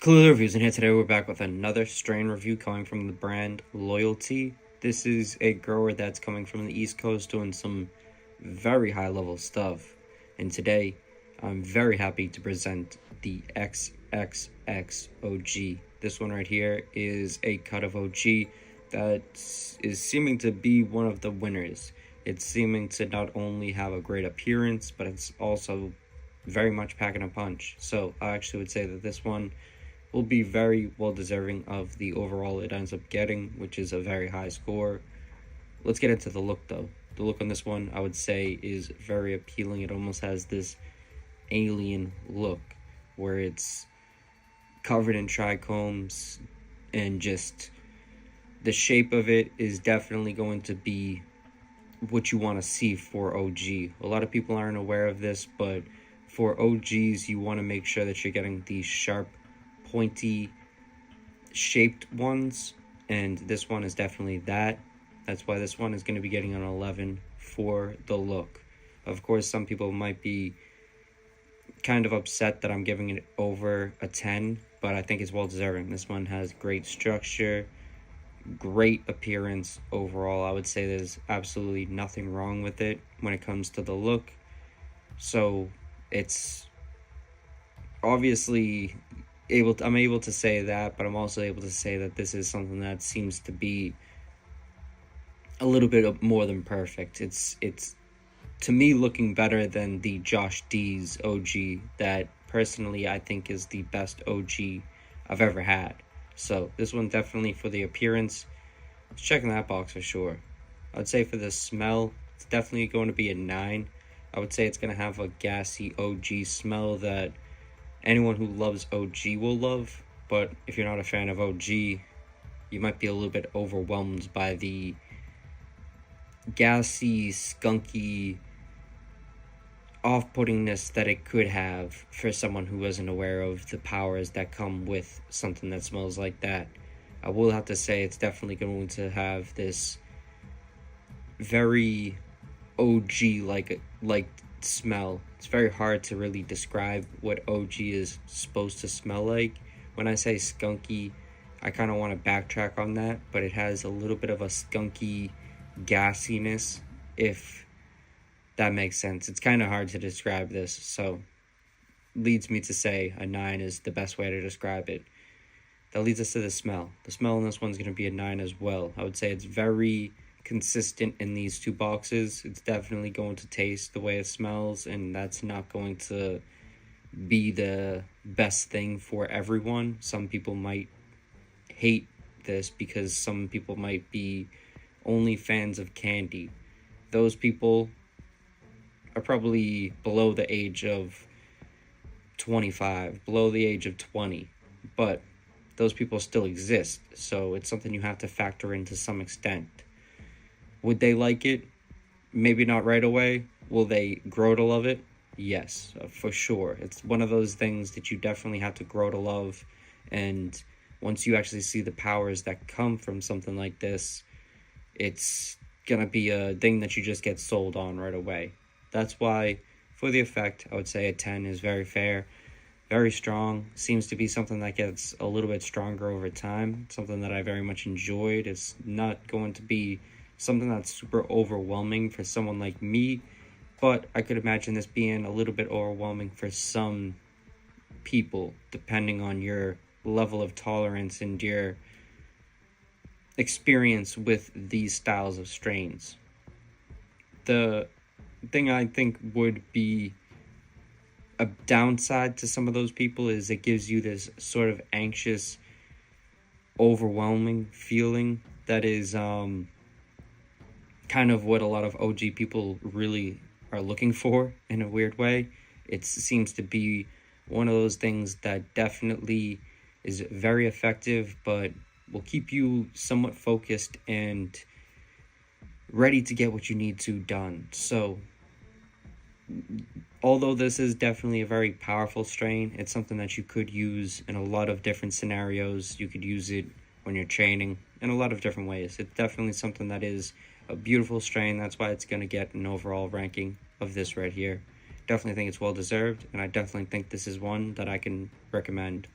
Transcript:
Cool Reviews, and here today we're back with another strain review coming from the brand Loyalty. This is a grower that's coming from the East Coast doing some very high level stuff. And today I'm very happy to present the XXX OG. This one right here is a cut of OG that is seeming to be one of the winners. It's seeming to not only have a great appearance, but it's also very much packing a punch. So I actually would say that this one will be very well deserving of the overall it ends up getting, which is a very high score. Let's get into the look though. The look on this one, I would say, is very appealing. It almost has this alien look where it's covered in trichomes, and just the shape of it is definitely going to be what you want to see for OG. A lot of people aren't aware of this, but for OGs, you want to make sure that you're getting these sharp, pointy shaped ones, and this one is definitely that. That's why this one is going to be getting an 11 for the look. Of course, some people might be kind of upset that I'm giving it over a 10, but I think it's well deserving. This one has great structure, great appearance overall. I would say there's absolutely nothing wrong with it when it comes to the look. So it's obviously I'm able to say that, but I'm also able to say that this is something that seems to be a little bit more than perfect. It's to me looking better than the Josh D's OG that personally I think is the best OG I've ever had. So this one definitely for the appearance, it's checking that box for sure. I'd say for the smell, it's definitely going to be a 9. I would say it's going to have a gassy OG smell that anyone who loves OG will love, but if you're not a fan of OG, you might be a little bit overwhelmed by the gassy, skunky off-puttingness that it could have for someone who isn't aware of the powers that come with something that smells like that. I will have to say it's definitely going to have this very OG like smell. It's very hard to really describe what OG is supposed to smell like. When I say skunky, I kind of want to backtrack on that, but it has a little bit of a skunky gassiness, if that makes sense. It's kind of hard to describe this, so leads me to say a 9 is the best way to describe it. That leads us to the smell. The smell in this one's going to be a 9 as well. I would say it's very consistent in these two boxes. It's definitely going to taste the way it smells, and that's not going to be the best thing for everyone. Some people might hate this because some people might be only fans of candy. Those people are probably below the age of 25, below the age of 20, but those people still exist, so it's something you have to factor in to some extent. Would they like it? Maybe not right away. Will they grow to love it? Yes, for sure. It's one of those things that you definitely have to grow to love. And once you actually see the powers that come from something like this, it's going to be a thing that you just get sold on right away. That's why, for the effect, I would say a 10 is very fair, very strong. Seems to be something that gets a little bit stronger over time. Something that I very much enjoyed. It's not going to be something that's super overwhelming for someone like me, but I could imagine this being a little bit overwhelming for some people, depending on your level of tolerance and your experience with these styles of strains. The thing I think would be a downside to some of those people is it gives you this sort of anxious, overwhelming feeling that is kind of what a lot of OG people really are looking for in a weird way. It seems to be one of those things that definitely is very effective, but will keep you somewhat focused and ready to get what you need to done. So although this is definitely a very powerful strain, it's something that you could use in a lot of different scenarios. You could use it when you're training in a lot of different ways. It's definitely something that is a beautiful strain. That's why it's going to get an overall ranking of this right here. Definitely think it's well deserved, and I definitely think this is one that I can recommend